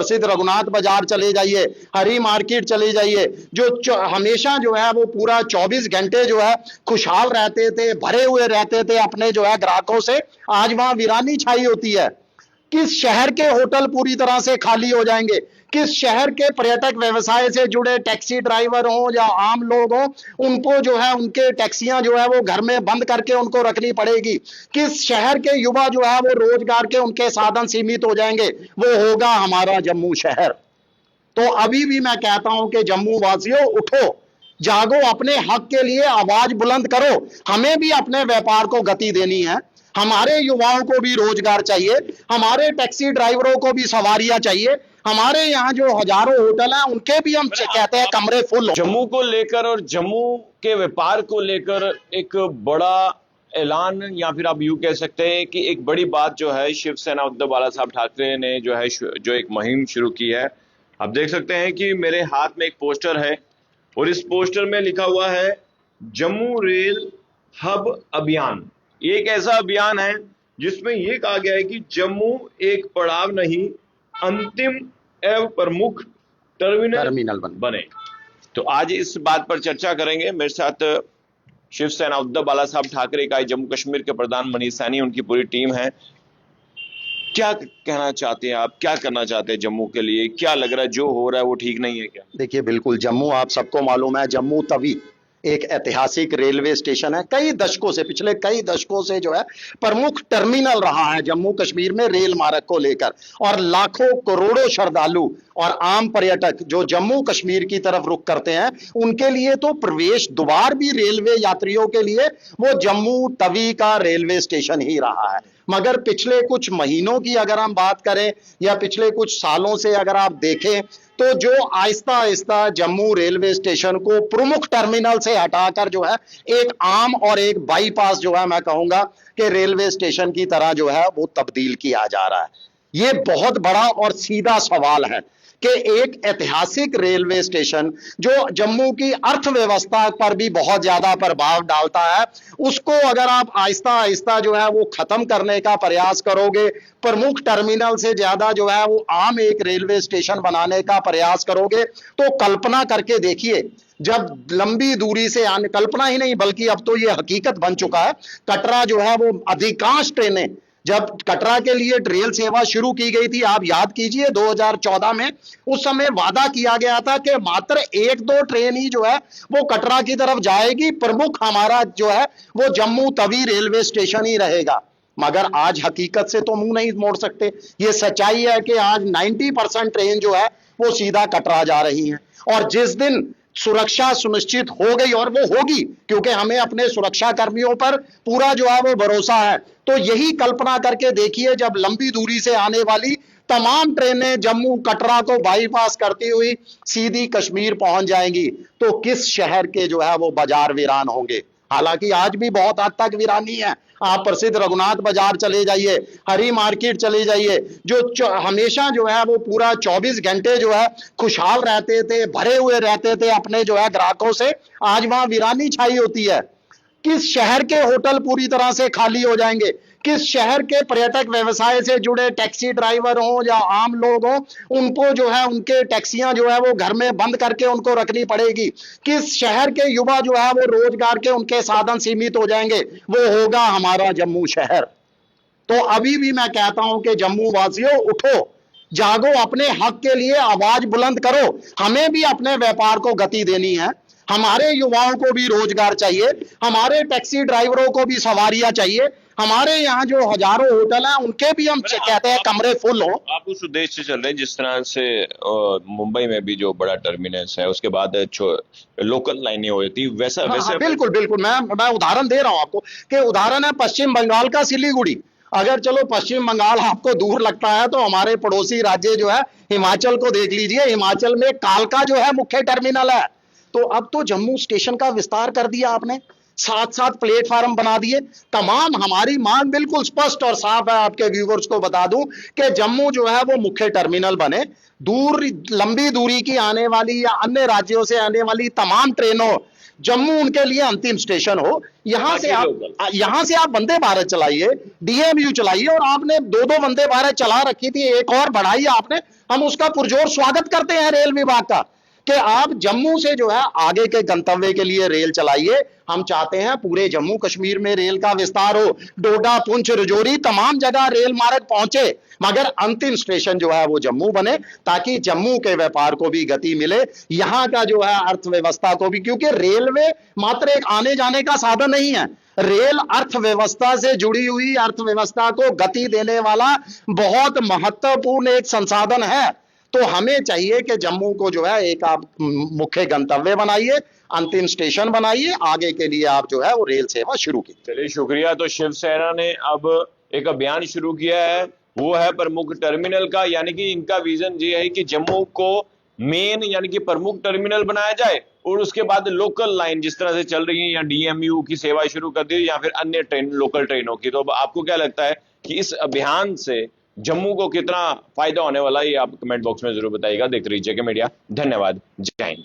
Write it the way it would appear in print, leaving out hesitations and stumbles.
प्रसिद्ध रघुनाथ बाजार चले जाइए, हरी मार्केट चले जाइए, जो हमेशा जो है वो पूरा 24 घंटे जो है खुशहाल रहते थे, भरे हुए रहते थे अपने जो है ग्राहकों से, आज वहां वीरानी छाई होती है। किस शहर के होटल पूरी तरह से खाली हो जाएंगे, किस शहर के पर्यटक व्यवसाय से जुड़े टैक्सी ड्राइवर हो या आम लोग हो, उनको जो है उनके टैक्सियां जो है वो घर में बंद करके उनको रखनी पड़ेगी। किस शहर के युवा जो है वो रोजगार के उनके साधन सीमित हो जाएंगे, वो होगा हमारा जम्मू शहर। तो अभी भी मैं कहता हूं कि जम्मू वासियों उठो, जागो, अपने हक के लिए आवाज बुलंद करो। हमें भी अपने व्यापार को गति देनी है, हमारे युवाओं को भी रोजगार चाहिए, हमारे टैक्सी ड्राइवरों को भी सवारियां चाहिए, हमारे यहाँ जो हजारों होटल हैं उनके भी हम कहते हैं कमरे फुल। जम्मू को लेकर और जम्मू के व्यापार को लेकर एक बड़ा ऐलान, या फिर आप यूं कह सकते हैं कि एक बड़ी बात जो है शिवसेना उद्धव बाला साहब ठाकरे ने जो एक मुहिम शुरू की है। आप देख सकते हैं कि मेरे हाथ में एक पोस्टर है और इस पोस्टर में लिखा हुआ है जम्मू रेल हब अभियान। ये एक ऐसा अभियान है जिसमें यह कहा गया है कि जम्मू एक पड़ाव नहीं, अंतिम एवं प्रमुख टर्मिनल बने। तो आज इस बात पर चर्चा करेंगे। मेरे साथ शिवसेना उद्धव बाला साहब ठाकरे इकाई जम्मू कश्मीर के प्रधान मनीष सैनी, उनकी पूरी टीम है। क्या कहना चाहते हैं आप, क्या करना चाहते हैं जम्मू के लिए? क्या लग रहा है जो हो रहा है वो ठीक नहीं है क्या? देखिए, बिल्कुल जम्मू, आप सबको मालूम है, जम्मू तवी एक ऐतिहासिक रेलवे स्टेशन है, कई दशकों से, पिछले कई दशकों से जो है प्रमुख टर्मिनल रहा है जम्मू कश्मीर में रेल मार्ग को लेकर। और लाखों करोड़ों श्रद्धालु और आम पर्यटक जो जम्मू कश्मीर की तरफ रुख करते हैं, उनके लिए तो प्रवेश द्वार भी रेलवे यात्रियों के लिए वो जम्मू तवी का रेलवे स्टेशन ही रहा है। मगर पिछले कुछ महीनों की अगर हम बात करें या पिछले कुछ सालों से अगर आप देखें, तो जो आहिस्ता आहिस्ता जम्मू रेलवे स्टेशन को प्रमुख टर्मिनल से हटाकर जो है एक आम और एक बाईपास जो है मैं कहूंगा कि रेलवे स्टेशन की तरह जो है वो तब्दील किया जा रहा है। ये बहुत बड़ा और सीधा सवाल है कि एक ऐतिहासिक रेलवे स्टेशन जो जम्मू की अर्थव्यवस्था पर भी बहुत ज्यादा प्रभाव डालता है, उसको अगर आप आहिस्ता आहिस्ता जो है वो खत्म करने का प्रयास करोगे, प्रमुख टर्मिनल से ज्यादा जो है वो आम एक रेलवे स्टेशन बनाने का प्रयास करोगे, तो कल्पना करके देखिए, जब लंबी दूरी से आने, कल्पना ही नहीं बल्कि अब तो ये हकीकत बन चुका है, कटरा जो है वो अधिकांश ट्रेनें, जब कटरा के लिए रेल सेवा शुरू की गई थी, आप याद कीजिए 2014 में, उस समय वादा किया गया था कि मात्र 1-2 ट्रेन ही जो है वो कटरा की तरफ जाएगी, प्रमुख हमारा जो है वो जम्मू तवी रेलवे स्टेशन ही रहेगा। मगर आज हकीकत से तो मुंह नहीं मोड़ सकते, ये सच्चाई है कि आज 90% ट्रेन जो है वो सीधा कटरा जा रही है। और जिस दिन सुरक्षा सुनिश्चित हो गई, और वो होगी क्योंकि हमें अपने सुरक्षा कर्मियों पर पूरा जो है वो भरोसा है, तो यही कल्पना करके देखिए, जब लंबी दूरी से आने वाली तमाम ट्रेनें जम्मू कटरा को बाईपास करती हुई सीधी कश्मीर पहुंच जाएंगी, तो किस शहर के जो है वो बाजार वीरान होंगे। हालांकि आज भी बहुत हद तक वीरानी है। आप प्रसिद्ध रघुनाथ बाजार चले जाइए, हरी मार्केट चले जाइए, जो हमेशा जो है वो पूरा 24 घंटे जो है खुशहाल रहते थे, भरे हुए रहते थे अपने जो है ग्राहकों से, आज वहां वीरानी छाई होती है। किस शहर के होटल पूरी तरह से खाली हो जाएंगे, किस शहर के पर्यटक व्यवसाय से जुड़े टैक्सी ड्राइवर हो या आम लोग हो, उनको जो है उनके टैक्सियां जो है वो घर में बंद करके उनको रखनी पड़ेगी। किस शहर के युवा जो है वो रोजगार के उनके साधन सीमित हो जाएंगे, वो होगा हमारा जम्मू शहर। तो अभी भी मैं कहता हूं कि जम्मू वासियों उठो, जागो, अपने हक के लिए आवाज बुलंद करो। हमें भी अपने व्यापार को गति देनी है, हमारे युवाओं को भी रोजगार चाहिए, हमारे टैक्सी ड्राइवरों को भी सवारियां चाहिए, हमारे यहाँ जो हजारों होटल हैं उनके भी हम कहते हैं कमरे फुल हो। आप उस उद्देश्य से चल रहे हैं जिस तरह से मुंबई में भी जो बड़ा टर्मिनस है, उसके बाद लोकल लाइनें होती है, वैसा वैसा। बिल्कुल बिल्कुल, मैं उदाहरण दे रहा हूं आपको कि उदाहरण है पश्चिम बंगाल का सिलीगुड़ी। अगर चलो पश्चिम बंगाल आपको दूर लगता है तो हमारे पड़ोसी राज्य जो है हिमाचल को देख लीजिए, हिमाचल में कालका जो है मुख्य टर्मिनल है। तो अब तो जम्मू स्टेशन का विस्तार कर दिया आपने, 7-7 प्लेटफार्म बना दिए। तमाम हमारी मांग बिल्कुल स्पष्ट और साफ है, आपके व्यूवर्स को बता दूं कि जम्मू जो है वो मुख्य टर्मिनल बने। लंबी दूरी की आने वाली या अन्य राज्यों से आने वाली तमाम ट्रेनों जम्मू उनके लिए अंतिम स्टेशन हो। यहां से आप वंदे भारत चलाइए, डीएमयू चलाइए, और आपने 2-2 वंदे भारत चला रखी थी, एक और बढ़ाई आपने, हम उसका पुरजोर स्वागत करते हैं रेल विभाग का कि आप जम्मू से जो है आगे के गंतव्य के लिए रेल चलाइए। हम चाहते हैं पूरे जम्मू कश्मीर में रेल का विस्तार हो, डोडा, पुंछ, राजौरी तमाम जगह रेल मार्ग पहुंचे, मगर अंतिम स्टेशन जो है वो जम्मू बने, ताकि जम्मू के व्यापार को भी गति मिले, यहां का जो है अर्थव्यवस्था को भी, क्योंकि रेलवे मात्र एक आने जाने का साधन नहीं है, रेल अर्थव्यवस्था से जुड़ी हुई अर्थव्यवस्था को गति देने वाला बहुत महत्वपूर्ण एक संसाधन है। तो हमें चाहिए कि जम्मू को जो है एक आप मुख्य गंतव्य बनाइए, अंतिम स्टेशन बनाइए, आगे के लिए आप जो है वो रेल सेवा शुरू की। चलिए शुक्रिया। तो शिवसेना ने अब एक अभियान शुरू किया है, वो है प्रमुख टर्मिनल का, यानी कि इनका विजन ये है कि जम्मू को मेन यानी कि प्रमुख टर्मिनल बनाया जाए, और उसके बाद लोकल लाइन जिस तरह से चल रही है या डीएमयू की सेवा शुरू कर दी या फिर अन्य ट्रेन लोकल ट्रेनों की। तो अब आपको क्या लगता है कि इस अभियान से जम्मू को कितना फायदा होने वाला है, ये आप कमेंट बॉक्स में जरूर बताइएगा। देखते रहिए जेके मीडिया। धन्यवाद। जय हिंद।